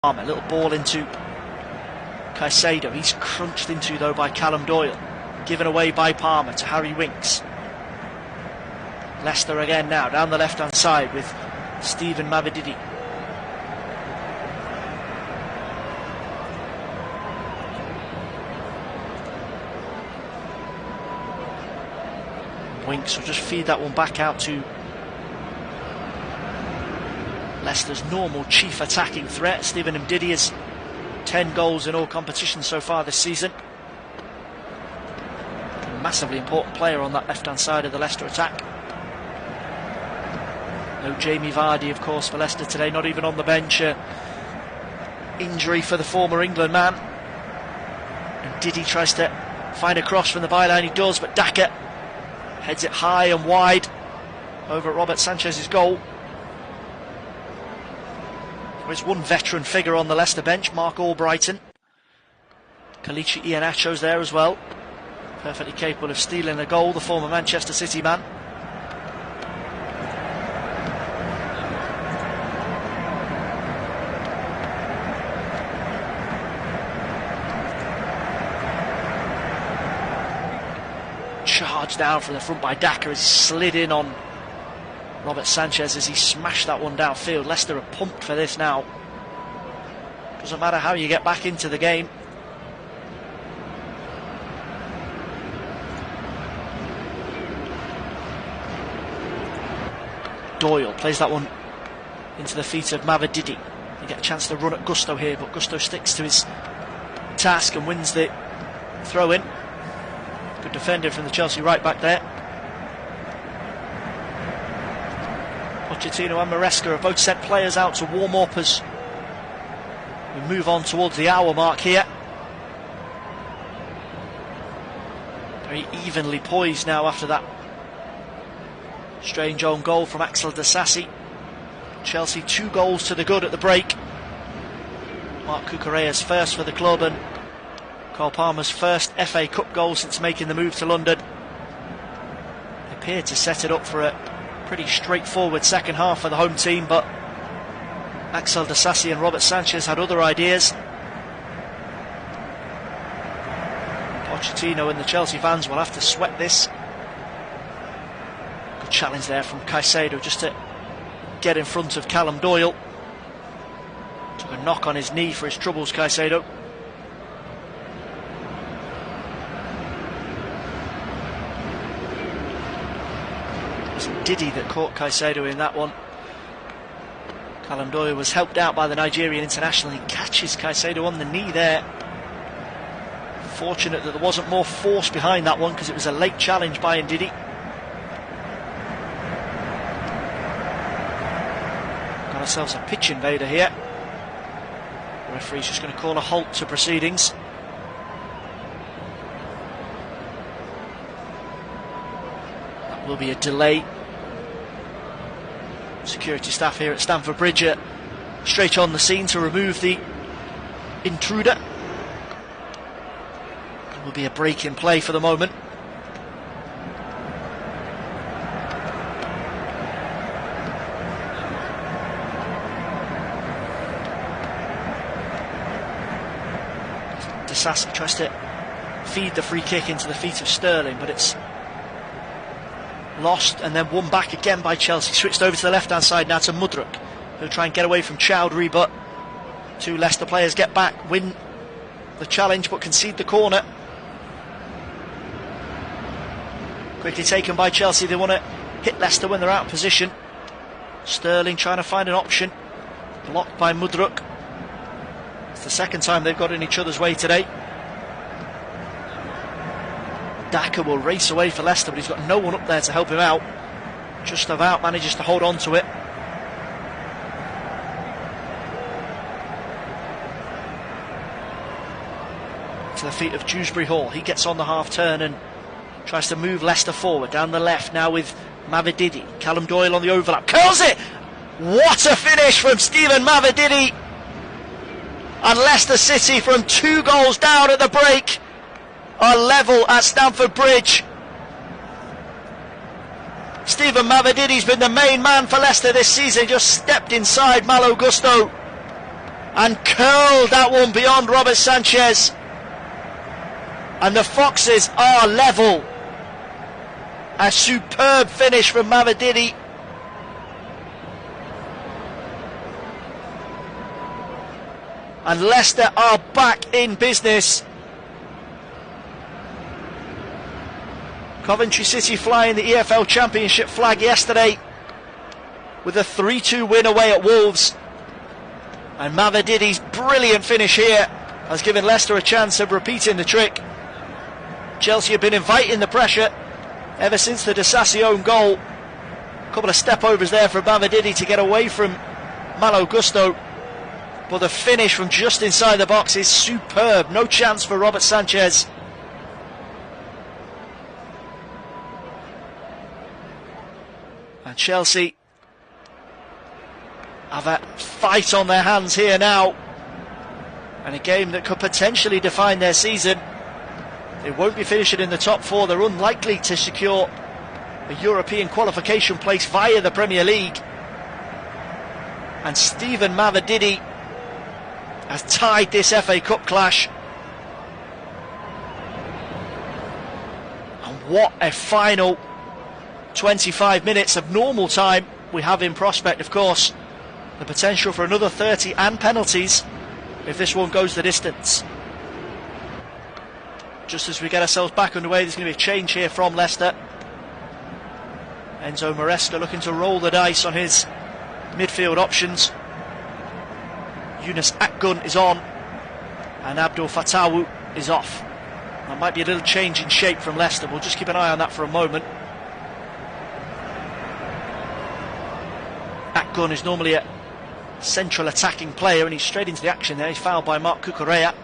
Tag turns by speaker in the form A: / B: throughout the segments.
A: A little ball into Caicedo. He's crunched into though by Callum Doyle. Given away by Palmer to Harry Winks. Leicester again now down the left hand side with Stephen Mavididi. Winks will just feed that one back out to Leicester's normal chief attacking threat. Stephen Ndidi has 10 goals in all competitions so far this season. A massively important player on that left hand side of the Leicester attack. No Jamie Vardy of course for Leicester today, not even on the bench. Injury for the former England man. And Ndidi tries to find a cross from the byline, he does, but Daka heads it high and wide over at Robert Sanchez's goal. There's one veteran figure on the Leicester bench, Mark Albrighton. Kelechi Iheanacho's there as well. Perfectly capable of stealing a goal, the former Manchester City man. Charged down from the front by Daka, has slid in on Robert Sanchez as he smashed that one downfield. Leicester are pumped for this now. Doesn't matter how you get back into the game. Doyle plays that one into the feet of Mavididi. You get a chance to run at Gusto here, but Gusto sticks to his task and wins the throw-in. Good defender from the Chelsea right back there. Pochettino and Maresca have both sent players out to warm up as we move on towards the hour mark here. Very evenly poised now after that strange own goal from Axel Disasi. Chelsea 2 goals to the good at the break. Mark Cucurella's first for the club and Cole Palmer's first FA Cup goal since making the move to London. They appeared to set it up for a pretty straightforward second half for the home team, but Axel Disasi and Robert Sanchez had other ideas. Pochettino and the Chelsea fans will have to sweat this. Good challenge there from Caicedo just to get in front of Callum Doyle. Took a knock on his knee for his troubles, Caicedo. Ndidi that caught Caicedo in that one. Callum Doyle was helped out by the Nigerian international. He catches Caicedo on the knee there. Fortunate that there wasn't more force behind that one because it was a late challenge by Ndidi. Got ourselves a pitch invader here. The referee's just going to call a halt to proceedings. That will be a delay. Security staff here at Stamford Bridge are straight on the scene to remove the intruder. There will be a break in play for the moment. Disasi tries to feed the free kick into the feet of Sterling, but it's lost and then won back again by Chelsea. Switched over to the left hand side now to Mudryk, who'll try and get away from Chowdhury, but 2 Leicester players get back, win the challenge but concede the corner. Quickly taken by Chelsea. They want to hit Leicester when they're out of position. Sterling trying to find an option, blocked by Mudryk. It's the second time they've got in each other's way today. Daka will race away for Leicester, but he's got no one up there to help him out. Just about manages to hold on to it. To the feet of Dewsbury Hall. He gets on the half turn and tries to move Leicester forward. Down the left now with Mavididi. Callum Doyle on the overlap. Curls it! What a finish from Stephen Mavididi! And Leicester City, from 2 goals down at the break, are level at Stamford Bridge. Stephen Mavididi's been the main man for Leicester this season. Just stepped inside Malo Gusto and curled that one beyond Robert Sanchez. And the Foxes are level. A superb finish from Mavididi. And Leicester are back in business. Coventry City flying the EFL Championship flag yesterday with a 3-2 win away at Wolves. And Mavididi's brilliant finish here has given Leicester a chance of repeating the trick. Chelsea have been inviting the pressure ever since the Disasi own goal. A couple of step overs there for Mavididi to get away from Malo Gusto. But the finish from just inside the box is superb. No chance for Robert Sanchez. And Chelsea have a fight on their hands here now. And a game that could potentially define their season. They won't be finishing in the top four. They're unlikely to secure a European qualification place via the Premier League. And Stephen Mavididi has tied this FA Cup clash. And what a final 25 minutes of normal time we have in prospect. Of course, the potential for another 30 and penalties if this one goes the distance. Just as we get ourselves back underway, there's going to be a change here from Leicester. Enzo Maresca looking to roll the dice on his midfield options. Yunus Akgun is on and Abdul Fatawu is off. That might be a little change in shape from Leicester. We'll just keep an eye on that for a moment. Akgun is normally a central attacking player and he's straight into the action there. He's fouled by Marc Cucurella.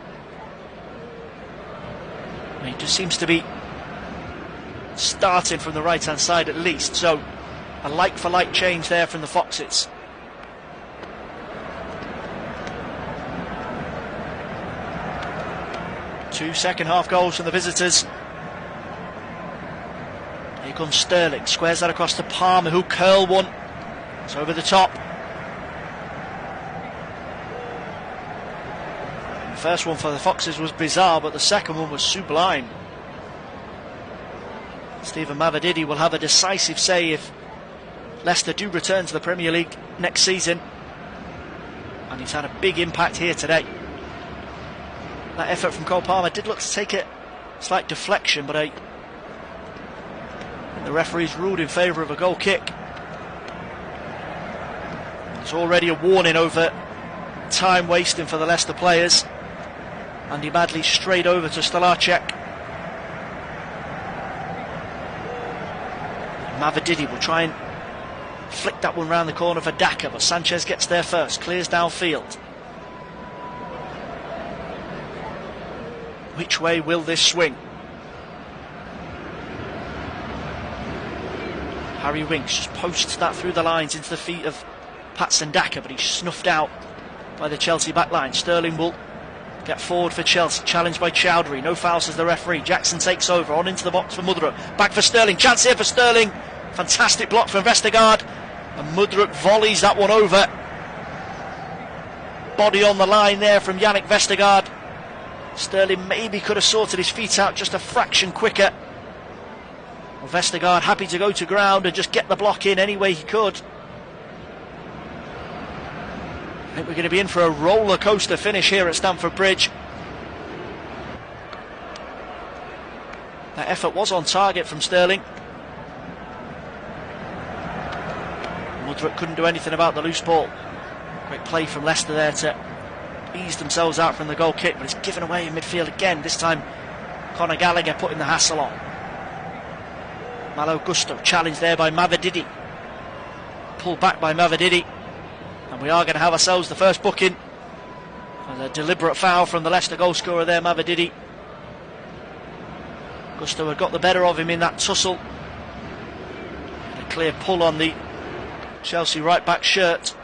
A: He just seems to be starting from the right hand side at least, so a like for like change there from the Foxes. Two second half goals from the visitors. Here comes Sterling, squares that across to Palmer, who curl one. It's over the top. The first one for the Foxes was bizarre, but the second one was sublime. Stephen Mavididi will have a decisive say if Leicester do return to the Premier League next season. And he's had a big impact here today. That effort from Cole Palmer did look to take a slight deflection, but the referee's ruled in favour of a goal kick. There's already a warning over time wasting for the Leicester players. Andy Madley straight over to Stolarczyk. Mavididi will try and flick that one round the corner for Daka, but Sanchez gets there first, clears downfield. Which way will this swing? Harry Winks just posts that through the lines into the feet of Patson Daka, but he's snuffed out by the Chelsea backline. Sterling will get forward for Chelsea, challenged by Chowdhury. No foul, says the referee. Jackson takes over, on into the box for Mudryk. Back for Sterling, chance here for Sterling. Fantastic block from Vestergaard. And Mudryk volleys that one over. Body on the line there from Yannick Vestergaard. Sterling maybe could have sorted his feet out just a fraction quicker. Well, Vestergaard happy to go to ground and just get the block in any way he could. I think we're going to be in for a roller coaster finish here at Stamford Bridge. That effort was on target from Sterling. Mudryk couldn't do anything about the loose ball. Great play from Leicester there to ease themselves out from the goal kick, but it's given away in midfield again. This time Conor Gallagher putting the hassle on. Malo Gusto challenged there by Mavididi. Pulled back by Mavididi. And we are going to have ourselves the first booking. And a deliberate foul from the Leicester goal scorer there, Mavididi. Gusto had got the better of him in that tussle. And a clear pull on the Chelsea right back shirt.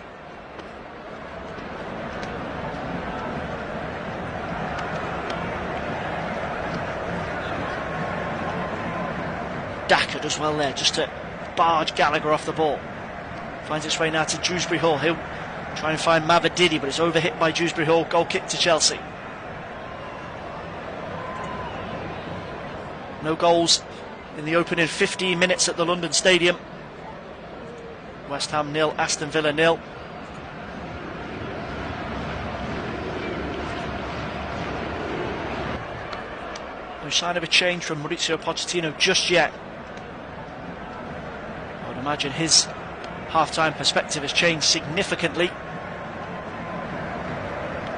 A: Daka does well there, just to barge Gallagher off the ball. Finds its way now to Dewsbury Hall. He'll Try and find Mavididi, but it's overhit by Dewsbury Hall. Goal kick to Chelsea. No goals in the opening 15 minutes at the London Stadium. West Ham 0, Aston Villa 0. No sign of a change from Mauricio Pochettino just yet. I would imagine his half-time perspective has changed significantly.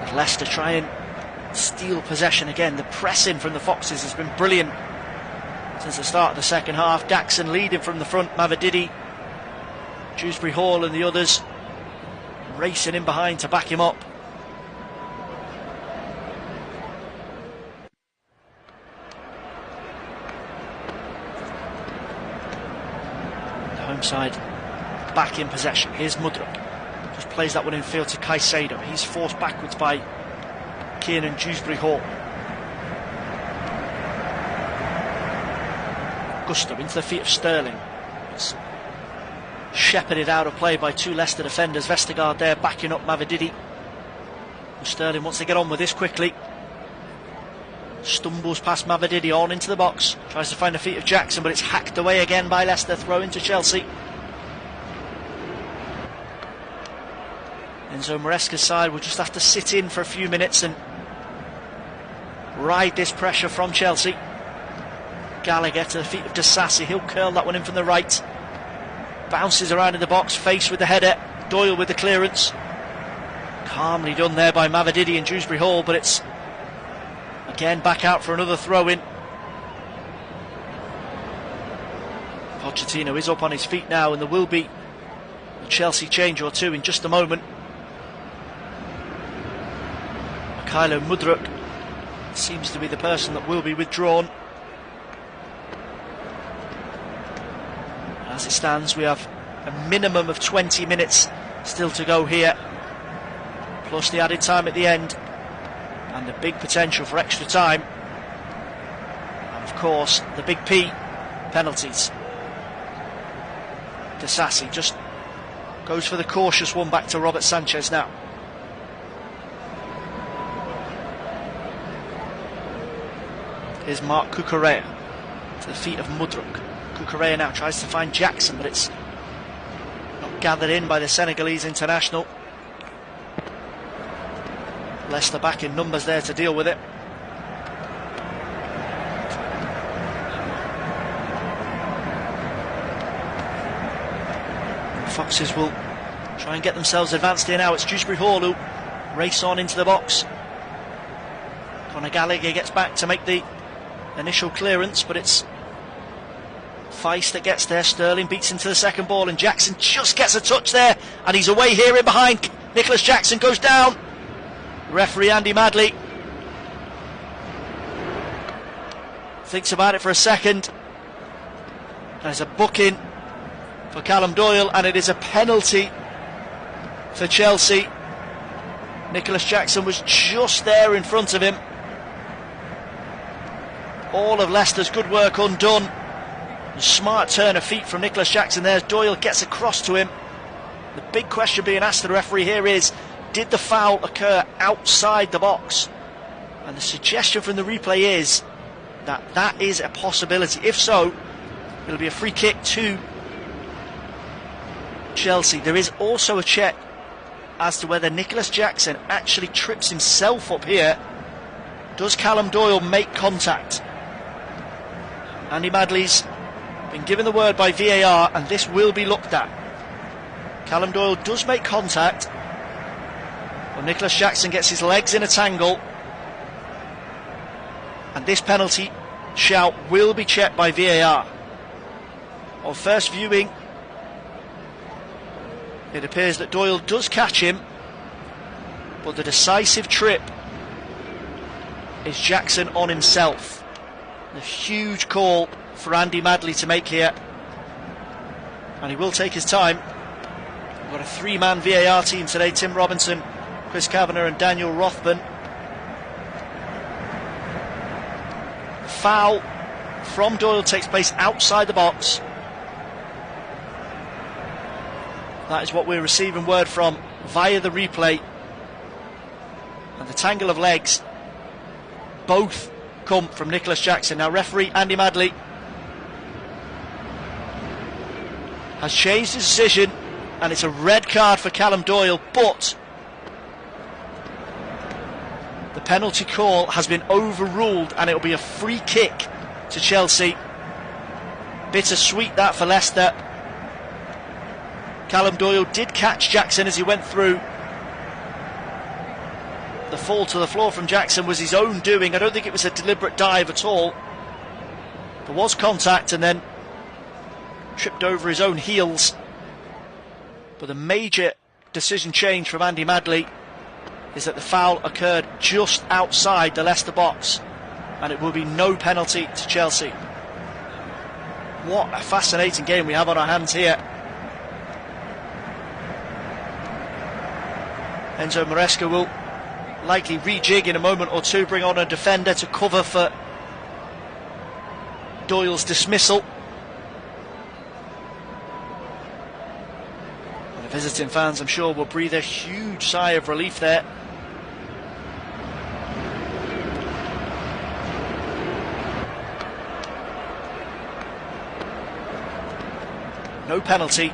A: As Leicester try and steal possession again. The pressing from the Foxes has been brilliant since the start of the second half. Daxon leading from the front, Mavididi, Dewsbury Hall and the others racing in behind to back him up. The home side back in possession. Here's Mudryk. Just plays that one in field to Caicedo. He's forced backwards by Kiernan Dewsbury Hall. Gusto into the feet of Sterling. It's shepherded out of play by two Leicester defenders. Vestergaard there backing up Mavididi. Sterling wants to get on with this quickly. Stumbles past Mavididi on into the box. Tries to find the feet of Jackson, but it's hacked away again by Leicester. Throw into Chelsea. Enzo Maresca's side will just have to sit in for a few minutes and ride this pressure from Chelsea. Gallagher to the feet of Disasi. He'll curl that one in from the right. Bounces around in the box, faced with the header. Doyle with the clearance. Calmly done there by Mavididi and Dewsbury Hall, but it's again back out for another throw-in. Pochettino is up on his feet now, and there will be a Chelsea change or two in just a moment. Mykhailo Mudryk seems to be the person that will be withdrawn. As it stands, we have a minimum of 20 minutes still to go here, plus the added time at the end, and the big potential for extra time. And of course, the big P, penalties. Disasi just goes for the cautious one back to Robert Sanchez now. Here's Marc Cucurella to the feet of Mudryk. Cucurella now tries to find Jackson, but it's not gathered in by the Senegalese international. Leicester back in numbers there to deal with it. The Foxes will try and get themselves advanced here now. It's Dewsbury Hall who race on into the box. Conor Gallagher gets back to make the initial clearance, but it's Feist that gets there. Sterling beats into the second ball, and Jackson just gets a touch there, and he's away here in behind. Nicholas Jackson goes down. Referee Andy Madley thinks about it for a second. There's a booking for Callum Doyle, and it is a penalty for Chelsea. Nicholas Jackson was just there in front of him. All of Leicester's good work undone. Smart turn of feet from Nicholas Jackson there as Doyle gets across to him. The big question being asked to the referee here is, did the foul occur outside the box? And the suggestion from the replay is that that is a possibility. If so, it'll be a free kick to Chelsea. There is also a check as to whether Nicholas Jackson actually trips himself up here. Does Callum Doyle make contact? Andy Madley's been given the word by VAR, and this will be looked at. Callum Doyle does make contact, but Nicholas Jackson gets his legs in a tangle, and this penalty shout will be checked by VAR. On first viewing, it appears that Doyle does catch him, but the decisive trip is Jackson on himself. A huge call for Andy Madley to make here, and he will take his time. We've got a three-man VAR team today: Tim Robinson, Chris Kavanagh and Daniel Rothman. Foul from Doyle takes place outside the box. That is what we're receiving word from via the replay, and the tangle of legs both come from Nicholas Jackson. Now referee Andy Madley has changed his decision, and it's a red card for Callum Doyle, but the penalty call has been overruled and it'll be a free kick to Chelsea. Bittersweet that for Leicester. Callum Doyle did catch Jackson as he went through. The fall to the floor from Jackson was his own doing. I don't think it was a deliberate dive at all. There was contact and then tripped over his own heels. But the major decision change from Andy Madley is that the foul occurred just outside the Leicester box, and it will be no penalty to Chelsea. What a fascinating game we have on our hands here. Enzo Maresca will likely rejig in a moment or two, bring on a defender to cover for Doyle's dismissal. And the visiting fans, I'm sure, will breathe a huge sigh of relief there. No penalty.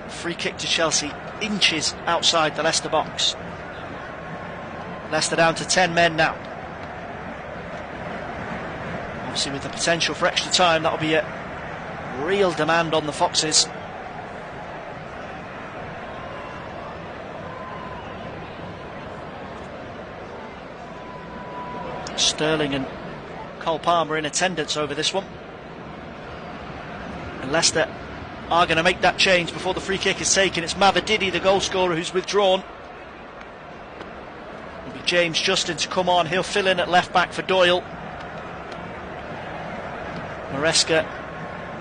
A: Free kick to Chelsea, inches outside the Leicester box. Leicester down to 10 men now. Obviously with the potential for extra time, that'll be a real demand on the Foxes. Sterling and Cole Palmer in attendance over this one. And Leicester are going to make that change before the free kick is taken. It's Mavididi, the goal scorer, who's withdrawn. It'll be James Justin to come on. He'll fill in at left back for Doyle. Maresca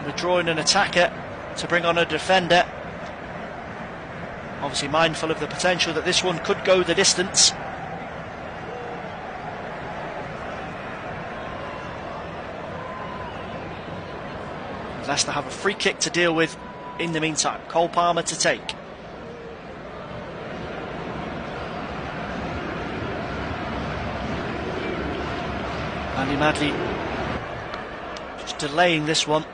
A: withdrawing an attacker to bring on a defender. Obviously mindful of the potential that this one could go the distance. Leicester have a free kick to deal with in the meantime. Cole Palmer to take. Andy Madley just delaying this one.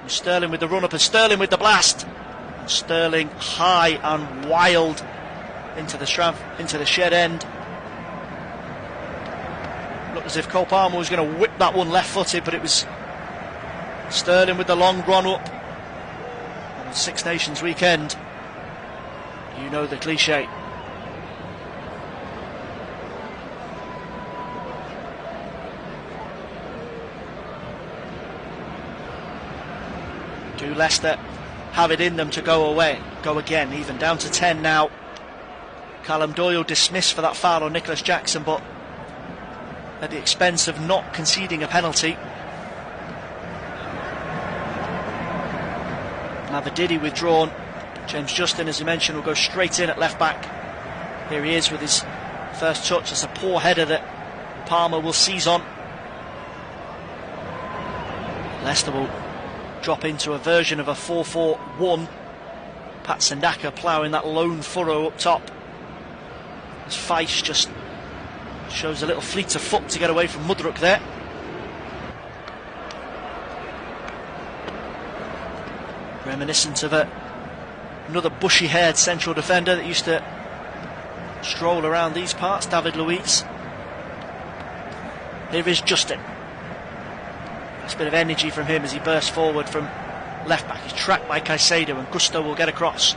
A: And Sterling with the run-up and Sterling with the blast. And Sterling high and wild into the shed end. Looked as if Cole Palmer was going to whip that one left-footed, but it was Sterling with the long run-up. On Six Nations weekend, you know the cliche. Do Leicester have it in them to go again, even down to 10 now. Callum Doyle dismissed for that foul on Nicholas Jackson, but at the expense of not conceding a penalty. Mavididi withdrawn. James Justin, as you mentioned, will go straight in at left back. Here he is with his first touch. It's a poor header that Palmer will seize on. Leicester will drop into a version of a 4-4-1. Pat Sendaka ploughing that lone furrow up top. As Feiss just shows a little fleet of foot to get away from Mudryk there. Reminiscent of another bushy-haired central defender that used to stroll around these parts, David Luiz. Here is Justin. Nice bit of energy from him as he bursts forward from left back. He's tracked by Caicedo and Gusto will get across.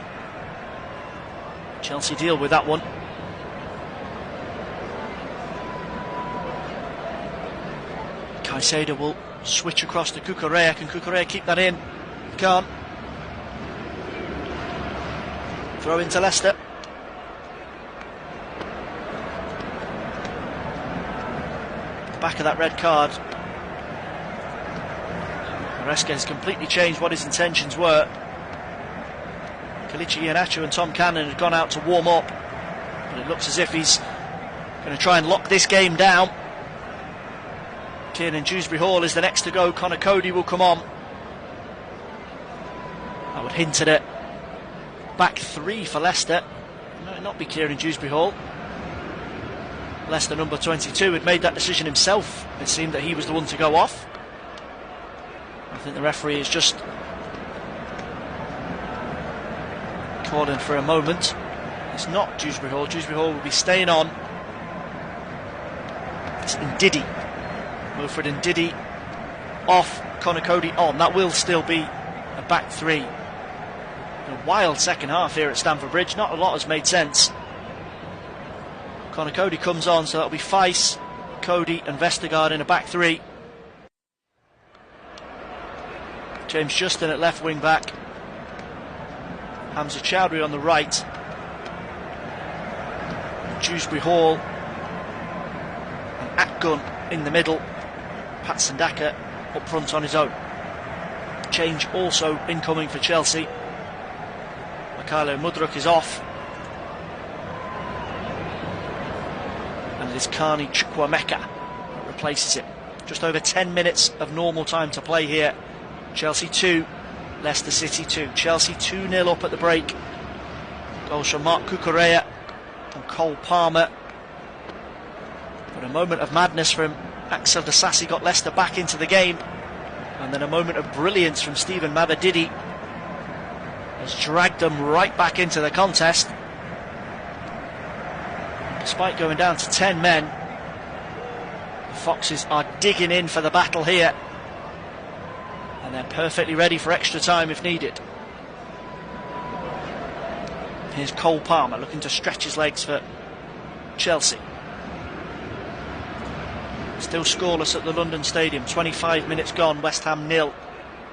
A: Chelsea deal with that one. Caicedo will switch across to Cucurella. Can Cucurella keep that in? He can't. Throw into Leicester. Back of that red card. Maresca has completely changed what his intentions were. Kelechi Iheanacho and Tom Cannon had gone out to warm up, but it looks as if he's going to try and lock this game down. Kiernan Dewsbury Hall is the next to go. Connor Cody will come on. I would hint at it. Back three for Leicester. Might not be Kieran Dewsbury Hall. Leicester number 22 had made that decision himself. It seemed that he was the one to go off. I think the referee is just calling for a moment. It's not Dewsbury Hall. Dewsbury Hall will be staying on. It's Ndidi. Wilfred Ndidi off, Conor Cody on. That will still be a back three. A wild second half here at Stamford Bridge. Not a lot has made sense. Conor Cody comes on, so that'll be Feis, Cody and Vestergaard in a back three. James Justin at left wing back. Hamza Chowdhury on the right. Dewsbury Hall and Atgun in the middle. Patson Daka up front on his own. Change also incoming for Chelsea. Mikhailo Mudryk is off. And it is Carney Chukwuemeka that replaces it. Just over 10 minutes of normal time to play here. Chelsea 2, Leicester City 2. Chelsea 2-0 up at the break. Goals from Marc Cucurella and Cole Palmer. But a moment of madness from Axel Disasi got Leicester back into the game. And then a moment of brilliance from Stephen Mavididi has dragged them right back into the contest. Despite going down to 10 men, the Foxes are digging in for the battle here. And they're perfectly ready for extra time if needed. Here's Cole Palmer looking to stretch his legs for Chelsea. Still scoreless at the London Stadium. 25 minutes gone. West Ham 0,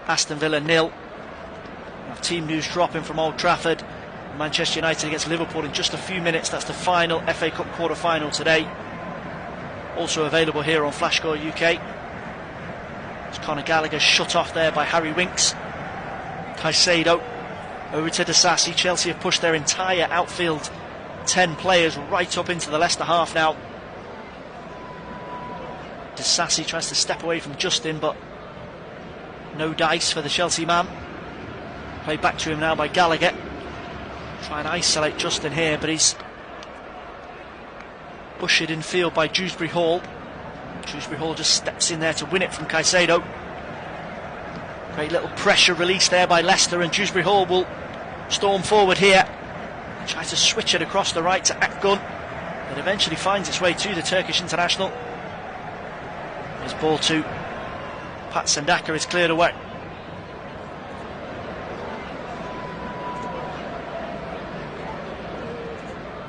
A: Aston Villa 0. Team news dropping from Old Trafford. Manchester United against Liverpool in just a few minutes. That's the final FA Cup quarter-final today. Also available here on Flashscore UK. It's Conor Gallagher shut off there by Harry Winks. Caicedo over to Disasi. Chelsea have pushed their entire outfield 10 players right up into the Leicester half now. Disasi tries to step away from Justin, but no dice for the Chelsea man. Played back to him now by Gallagher. Try and isolate Justin here, but he's ushered in field by Dewsbury Hall. Dewsbury Hall just steps in there to win it from Caicedo. Great little pressure release there by Leicester, and Dewsbury Hall will storm forward here. Try to switch it across the right to Akgun. It eventually finds its way to the Turkish international. His ball to Patson Daka is cleared away.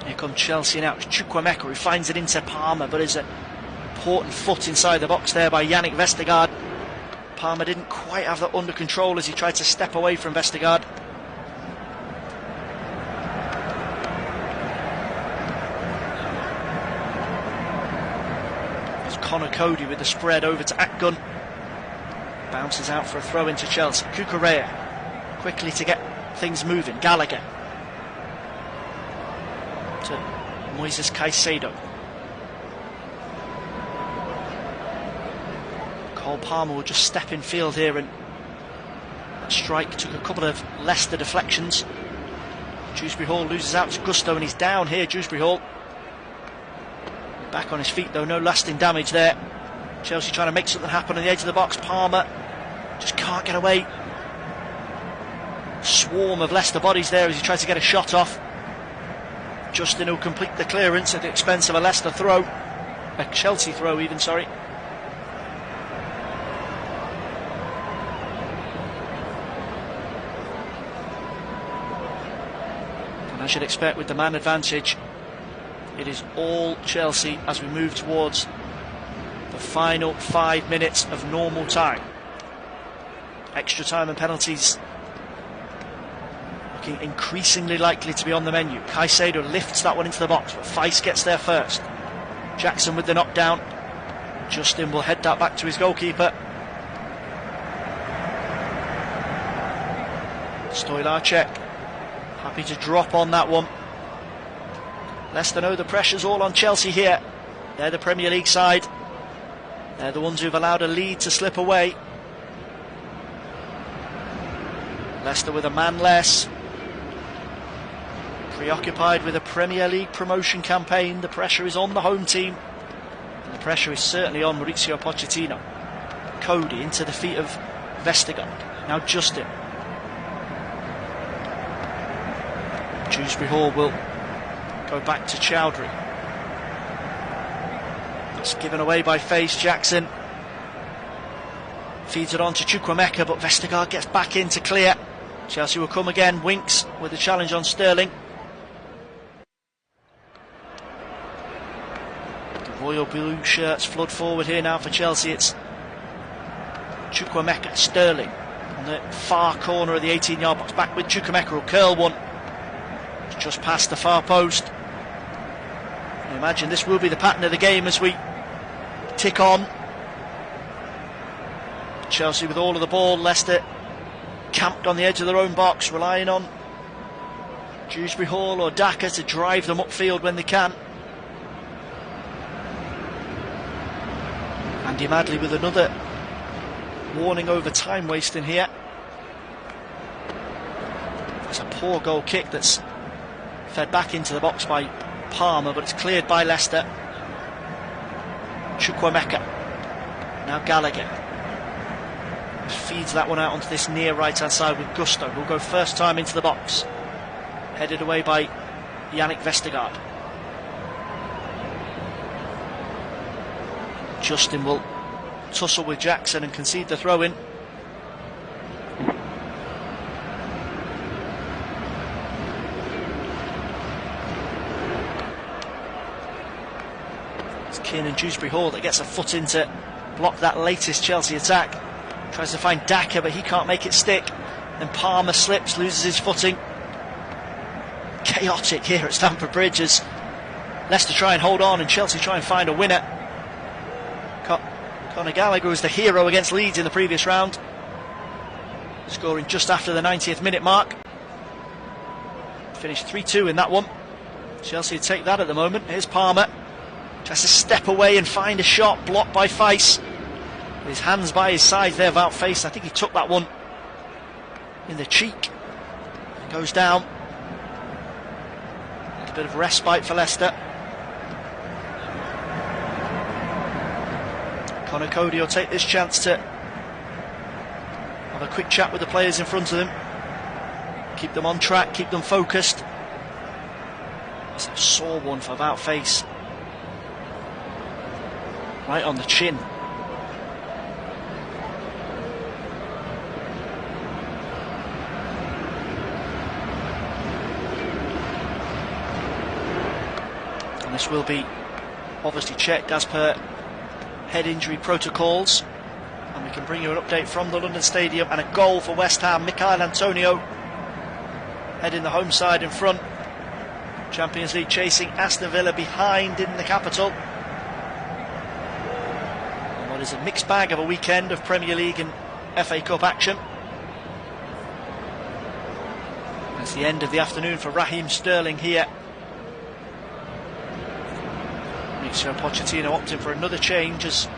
A: Here come Chelsea now. It's Chukwuemeka who finds it into Palmer, but is an important foot inside the box there by Yannick Vestergaard. Palmer didn't quite have that under control as he tried to step away from Vestergaard. There's Conor Cody with the spread over to Akgun. Bounces out for a throw into Chelsea. Cucurella quickly to get things moving. Gallagher to Moises Caicedo. Cole Palmer will just step in field here, and that strike took a couple of Leicester deflections. Dewsbury Hall loses out to Gusto, and he's down here. Dewsbury Hall back on his feet though, no lasting damage there. Chelsea trying to make something happen on the edge of the box. Palmer just can't get away. Swarm of Leicester bodies there as he tries to get a shot off. Justin will complete the clearance at the expense of a Leicester throw. A Chelsea throw even, sorry. And as you'd expect with the man advantage, it is all Chelsea as we move towards the final 5 minutes of normal time. Extra time and penalties looking increasingly likely to be on the menu. Caicedo lifts that one into the box, but Feis gets there first. Jackson with the knockdown. Justin will head that back to his goalkeeper. Stoilarczyk happy to drop on that one. Leicester know the pressure's all on Chelsea here. They're the Premier League side. They're the ones who've allowed a lead to slip away. Leicester with a man less. Preoccupied with a Premier League promotion campaign, the pressure is on the home team. And the pressure is certainly on Mauricio Pochettino. Cody into the feet of Vestergaard. Now Justin. Dewsbury Hall will go back to Chowdhury. It's given away by Face. Jackson feeds it on to Chukwuemeka, but Vestergaard gets back in to clear. Chelsea will come again. Winks with the challenge on Sterling. The royal blue shirts flood forward here now for Chelsea. It's Chukwuemeka, Sterling on the far corner of the 18-yard box. Back with Chukwuemeka, who'll curl one just past the far post. I imagine this will be the pattern of the game as we tick on. Chelsea with all of the ball, Leicester camped on the edge of their own box, relying on Dewsbury Hall or Daka to drive them upfield when they can. Andy Madley with another warning over time wasting here. It's a poor goal kick that's fed back into the box by Palmer, but it's cleared by Leicester. Chukwuemeka, now Gallagher feeds that one out onto this near right hand side with Gusto, who'll go first time into the box, headed away by Yannick Vestergaard. Justin will tussle with Jackson and concede the throw in. It's Kiernan Dewsbury Hall that gets a foot in to block that latest Chelsea attack. Tries to find Daka, but he can't make it stick. Then Palmer slips, loses his footing. Chaotic here at Stamford Bridge as Leicester try and hold on and Chelsea try and find a winner. Conor Gallagher was the hero against Leeds in the previous round, scoring just after the 90th minute mark. Finished 3-2 in that one. Chelsea take that at the moment. Here's Palmer. Tries to step away and find a shot, blocked by Face. His hands by his side there about Face. I think he took that one in the cheek. It goes down. A bit of respite for Leicester. Conor Cody will take this chance to have a quick chat with the players in front of them. Keep them on track, keep them focused. It's a sore one for about Face. Right on the chin. This will be obviously checked as per head injury protocols, and we can bring you an update from the London Stadium. And a goal for West Ham. Michail Antonio heading the home side in front. Champions League chasing, Aston Villa behind in the capital. And what is a mixed bag of a weekend of Premier League and FA Cup action. It's the end of the afternoon for Raheem Sterling here. So Pochettino opting for another change as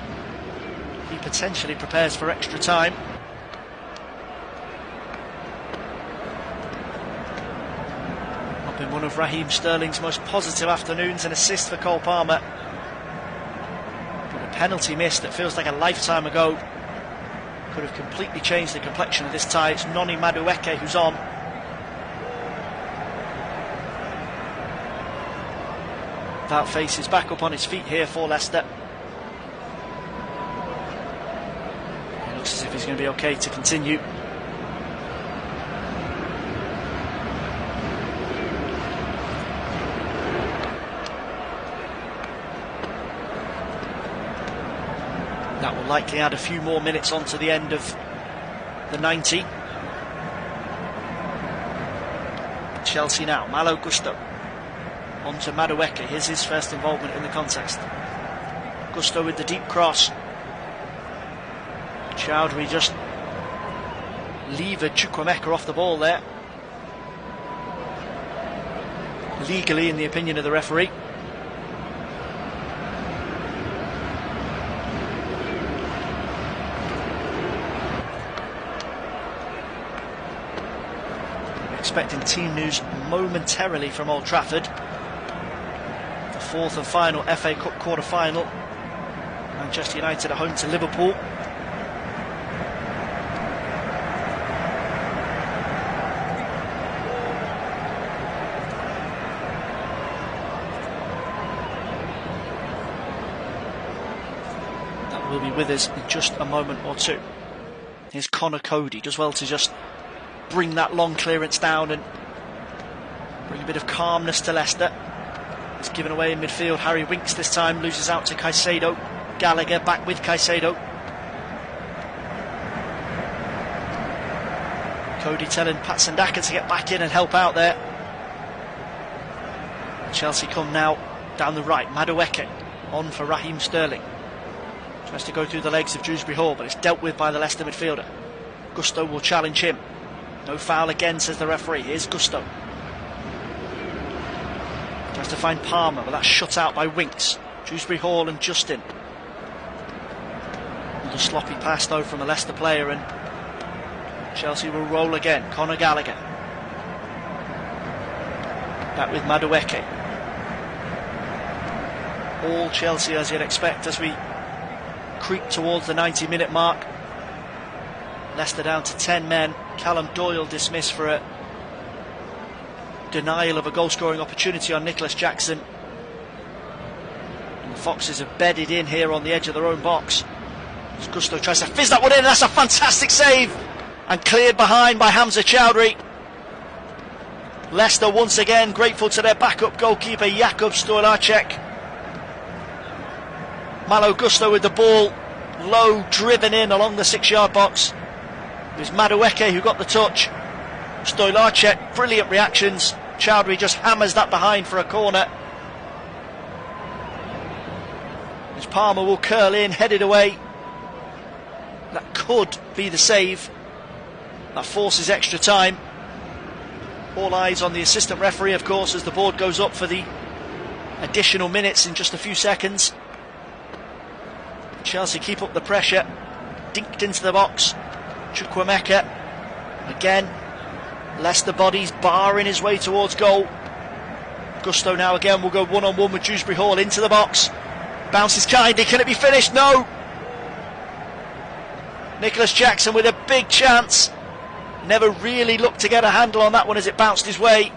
A: he potentially prepares for extra time. Not been one of Raheem Sterling's most positive afternoons, an assist for Cole Palmer, but a penalty miss that feels like a lifetime ago could have completely changed the complexion of this tie. It's Noni Madueke who's on. That Face is back up on his feet here for Leicester. It looks as if he's going to be okay to continue. That will likely add a few more minutes on to the end of the 90. Chelsea now, Malo Gusto. On to Madueke. Here's his first involvement in the contest. Gusto with the deep cross. Chowdhury just levered Chukwuemeka off the ball there. Legally, in the opinion of the referee. expecting team news momentarily from Old Trafford. The fourth and final FA Cup quarter-final. Manchester United at home to Liverpool. That will be with us in just a moment or two. Here's Connor Cody, does well to just bring that long clearance down and bring a bit of calmness to Leicester. It's given away in midfield. Harry Winks this time loses out to Caicedo. Gallagher back with Caicedo. Cody telling Patson Daka to get back in and help out there. Chelsea come now down the right. Madueke on for Raheem Sterling. Tries to go through the legs of Dewsbury Hall, but it's dealt with by the Leicester midfielder. Gusto will challenge him. No foul again, says the referee. Here's Gusto. Tries to find Palmer, but that's shut out by Winks. Dewsbury Hall and Justin. A sloppy pass though from a Leicester player, and Chelsea will roll again. Conor Gallagher. Back with Madueke. All Chelsea as you'd expect as we creep towards the 90-minute mark. Leicester down to 10 men. Callum Doyle dismissed for a denial of a goal-scoring opportunity on Nicholas Jackson. And the Foxes have bedded in here on the edge of their own box. As Gusto tries to fizz that one in, and that's a fantastic save! And cleared behind by Hamza Chowdhury. Leicester once again grateful to their backup goalkeeper Jakub Stolarczyk. Malo Gusto with the ball, low, driven in along the 6-yard box. It was Madueke who got the touch. Stolarczyk, brilliant reactions. Chowdhury just hammers that behind for a corner. As Palmer will curl in, headed away. That could be the save. That forces extra time. All eyes on the assistant referee, of course, as the board goes up for the additional minutes in just a few seconds. Chelsea keep up the pressure. Dinked into the box. Chukwuemeka. Again. Leicester bodies barring his way towards goal. Gusto now again will go one-on-one with Dewsbury Hall into the box. Bounces kindly. Can it be finished? No. Nicholas Jackson with a big chance. Never really looked to get a handle on that one as it bounced his way.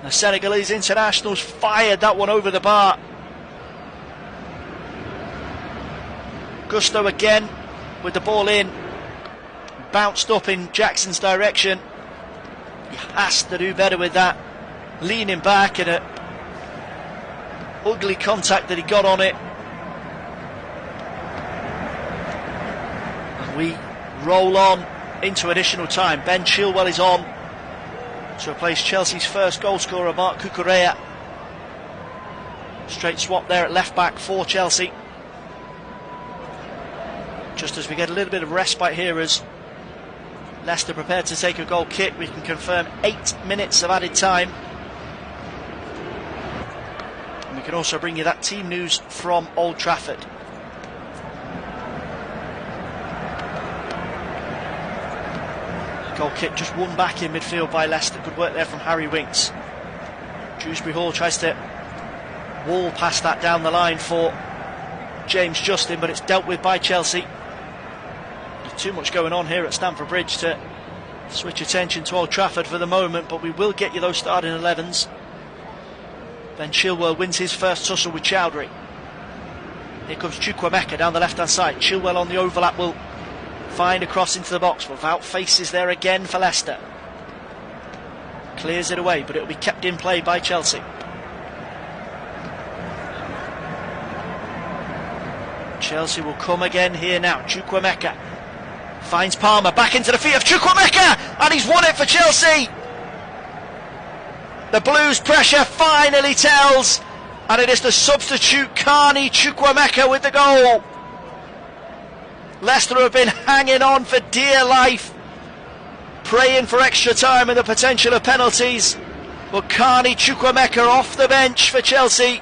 A: The Senegalese internationals fired that one over the bar. Gusto again with the ball in. Bounced up in Jackson's direction. He has to do better with that. Leaning back and a ugly contact that he got on it. And we roll on into additional time. Ben Chilwell is on to replace Chelsea's first goal scorer, Marc Cucurella. Straight swap there at left back for Chelsea. Just as we get a little bit of respite here as Leicester prepared to take a goal kick, we can confirm 8 minutes of added time. And we can also bring you that team news from Old Trafford. Goal kick just won back in midfield by Leicester. Good work there from Harry Winks. Dewsbury Hall tries to wall past that down the line for James Justin, but it's dealt with by Chelsea. Too much going on here at Stamford Bridge to switch attention to Old Trafford for the moment, but we will get you those starting 11s. Ben Chilwell wins his first tussle with Chowdhury. Here comes Chukwuemeka down the left hand side. Chilwell on the overlap will find a cross into the box, but without faces there again for Leicester. Clears it away, but it will be kept in play by Chelsea. Chelsea will come again here now. Chukwuemeka finds Palmer, back into the feet of Chukwuemeka, and he's won it for Chelsea. The Blues' pressure finally tells, and it is the substitute Carney Chukwuemeka with the goal. Leicester have been hanging on for dear life, praying for extra time and the potential of penalties, but Carney Chukwuemeka off the bench for Chelsea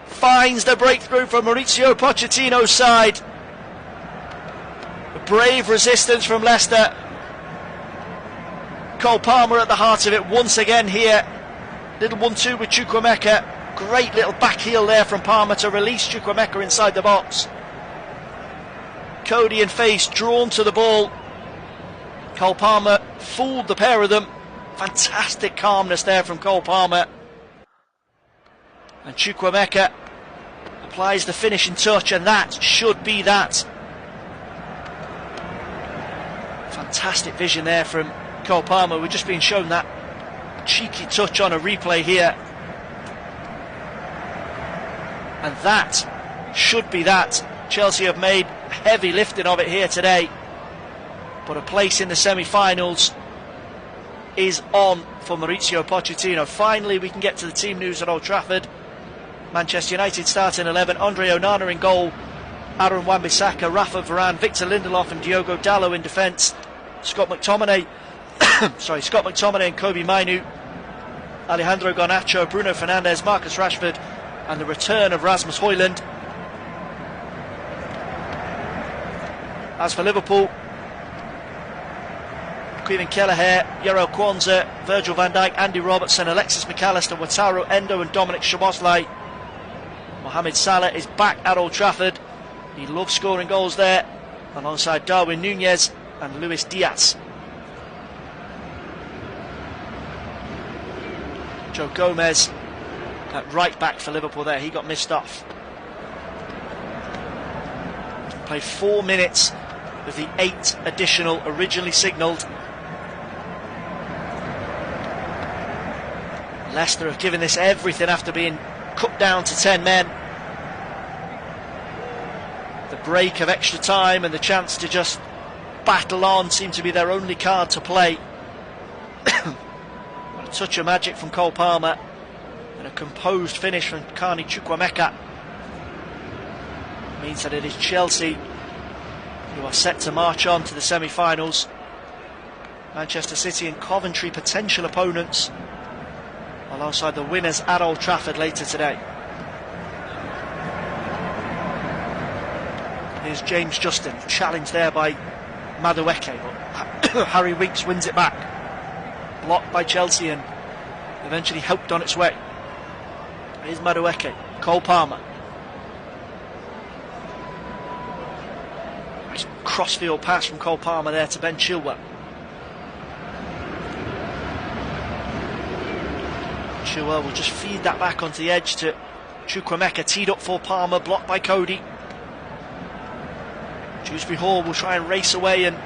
A: finds the breakthrough from Mauricio Pochettino's side. A brave resistance from Leicester, Cole Palmer at the heart of it once again here. Little 1-2 with Chukwuemeka. Great little back heel there from Palmer to release Chukwuemeka inside the box. Cody and Face drawn to the ball. Cole Palmer fooled the pair of them. Fantastic calmness there from Cole Palmer. And Chukwuemeka applies the finishing touch, and that should be that. Fantastic vision there from Cole Palmer. We're just being shown that cheeky touch on a replay here. And that should be that. Chelsea have made heavy lifting of it here today. But a place in the semi-finals is on for Mauricio Pochettino. Finally, we can get to the team news at Old Trafford. Manchester United starting 11. Andre Onana in goal. Aaron Wan-Bissaka, Rafa Varane, Victor Lindelof and Diogo Dalot in defence. Scott McTominay and Kobe Mainu. Alejandro Garnacho, Bruno Fernandes, Marcus Rashford, and the return of Rasmus Højlund. As for Liverpool, Kevin Kelleher, Jarell Quansah, Virgil van Dijk, Andy Robertson, Alexis McAllister, Wataru Endo and Dominic Szoboszlai. Mohamed Salah is back at Old Trafford. He loves scoring goals there, alongside Darwin Núñez and Luis Diaz. Joe Gomez at right back for Liverpool there, he got missed off. Played 4 minutes of the 8 additional originally signalled. Leicester have given this everything after being cut down to 10 men. The break of extra time and the chance to just battle on seemed to be their only card to play. A touch of magic from Cole Palmer and a composed finish from Carney Chukwuemeka means that it is Chelsea who are set to march on to the semi-finals. Manchester City and Coventry potential opponents, alongside the winners at Old Trafford later today. Here's James Justin, challenged there by Madueke, but Harry Winks wins it back. Blocked by Chelsea and eventually helped on its way. Here's Madueke, Cole Palmer. Nice crossfield pass from Cole Palmer there to Ben Chilwell. Chilwell will just feed that back onto the edge to Chukwuemeka, teed up for Palmer, blocked by Cody. Dewsbury Hall will try and race away and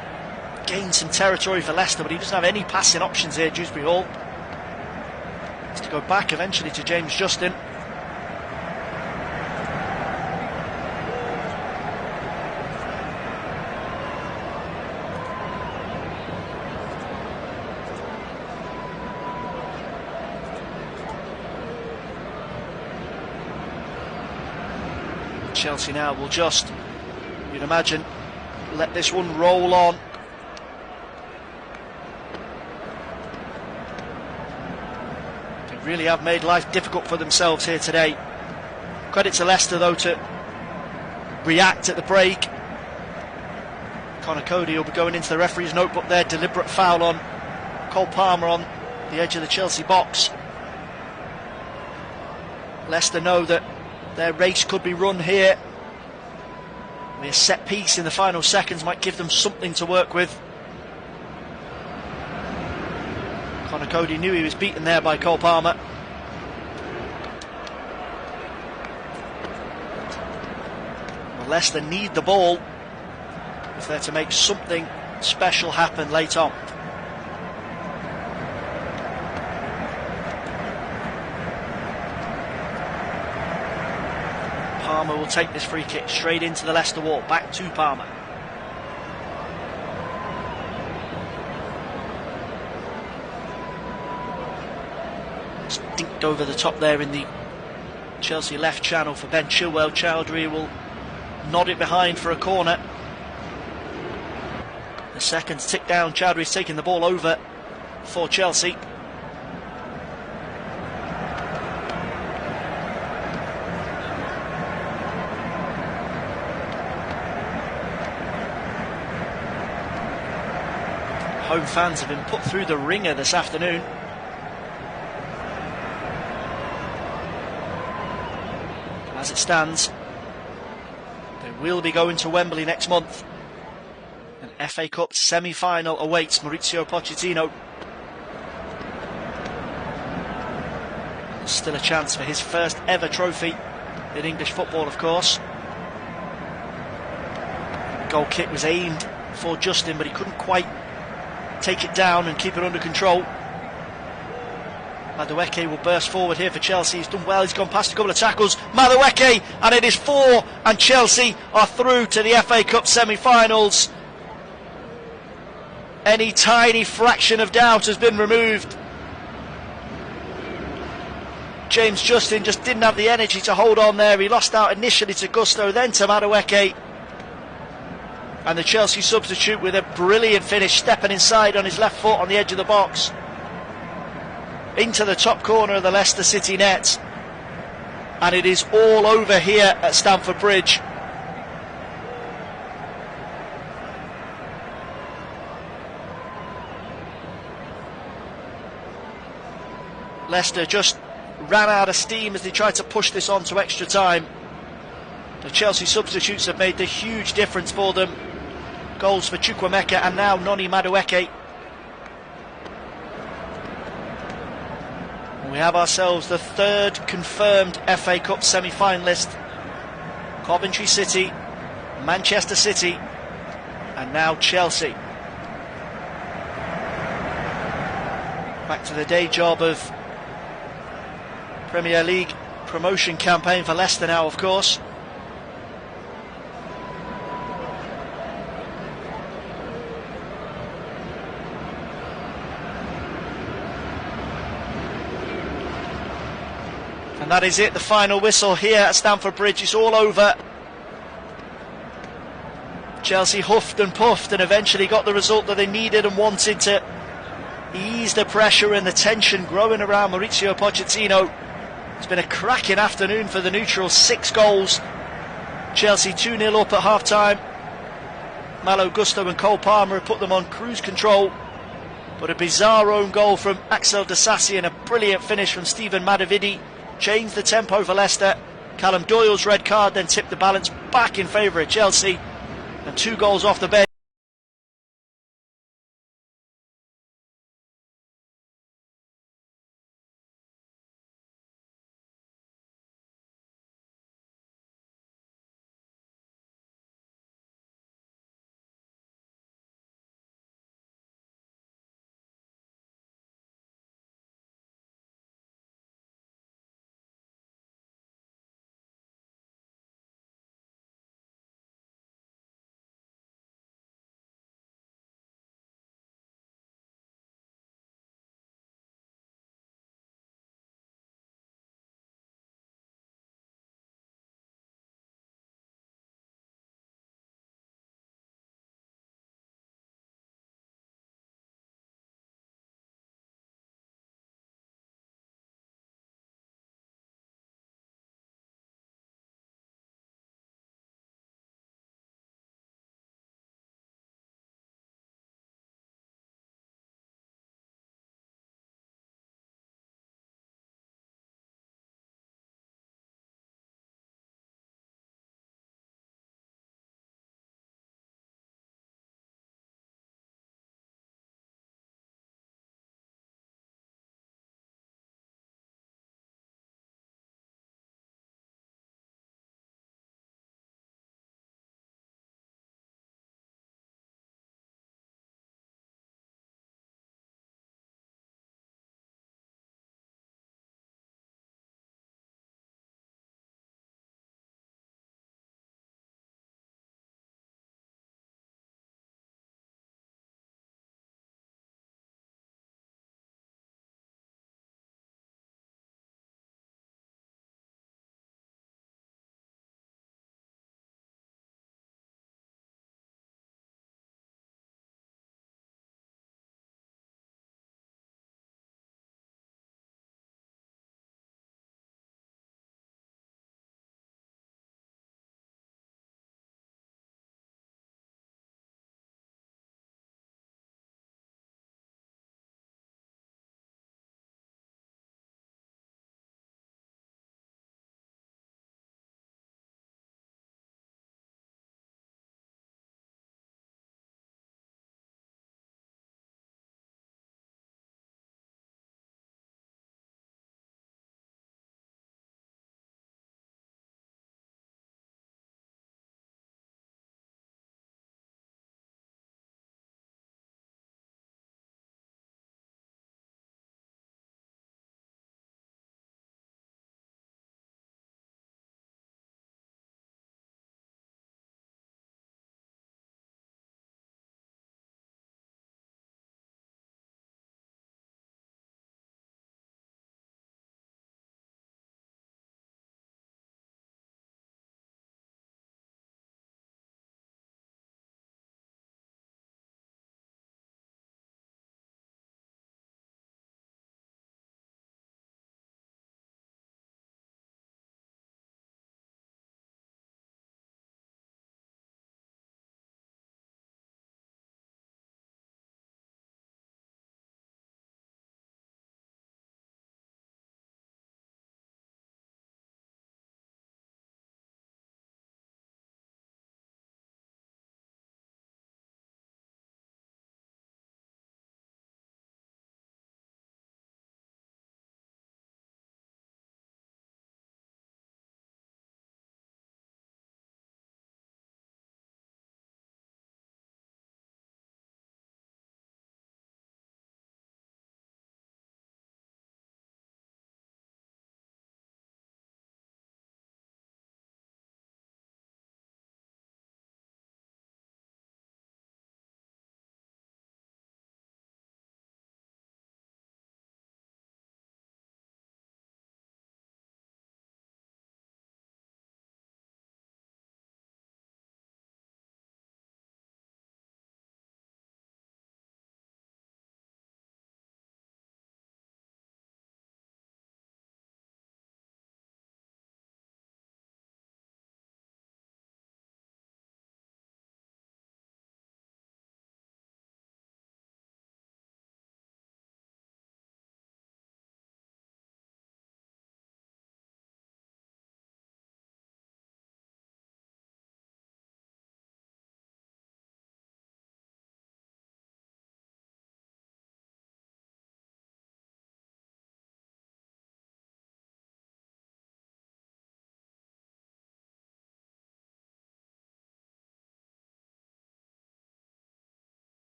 A: gain some territory for Leicester, but he doesn't have any passing options here, Dewsbury Hall. Has to go back eventually to James Justin. Chelsea now will just, you'd imagine, let this one roll on. They really have made life difficult for themselves here today. Credit to Leicester though to react at the break. Connor Cody will be going into the referee's notebook there. Deliberate foul on Cole Palmer on the edge of the Chelsea box. Leicester know that their race could be run here. A set piece in the final seconds might give them something to work with. Connor Cody knew he was beaten there by Cole Palmer. Well, Leicester need the ball if they're to make something special happen late on. Palmer will take this free kick straight into the Leicester wall. Back to Palmer. It's dinked over the top there in the Chelsea left channel for Ben Chilwell. Chowdhury will nod it behind for a corner. The seconds tick down. Chowdhury's taking the ball over for Chelsea. home fans have been put through the ringer this afternoon. As it stands, they will be going to Wembley next month. An FA Cup semi-final awaits Mauricio Pochettino. There's still a chance for his first ever trophy in English football, of course. The goal kick was aimed for Justin, but he couldn't quite take it down and keep it under control. Madueke will burst forward here for Chelsea. He's done well, he's gone past a couple of tackles. Madueke, and it is 4, and Chelsea are through to the FA Cup semi-finals. Any tiny fraction of doubt has been removed. James Justin just didn't have the energy to hold on there. He lost out initially to Gusto, then to Madueke. And the Chelsea substitute with a brilliant finish, stepping inside on his left foot on the edge of the box. Into the top corner of the Leicester City net. And it is all over here at Stamford Bridge. Leicester just ran out of steam as they tried to push this on to extra time. The Chelsea substitutes have made the huge difference for them. Goals for Chukwuemeka and now Noni Madueke. We have ourselves the third confirmed FA Cup semi-finalist. Coventry City, Manchester City, and now Chelsea. Back to the day job of Premier League promotion campaign for Leicester now, of course. And that is it, the final whistle here at Stamford Bridge. It's all over. Chelsea huffed and puffed and eventually got the result that they needed and wanted to ease the pressure and the tension growing around Mauricio Pochettino. It's been a cracking afternoon for the neutrals. 6 goals. Chelsea 2-0 up at half-time. Malo Gusto and Cole Palmer have put them on cruise control. But a bizarre own goal from Axel Disasi and a brilliant finish from Stephen Mavididi changed the tempo for Leicester. Callum Doyle's red card then tipped the balance back in favour of Chelsea. And 2 goals off the bench.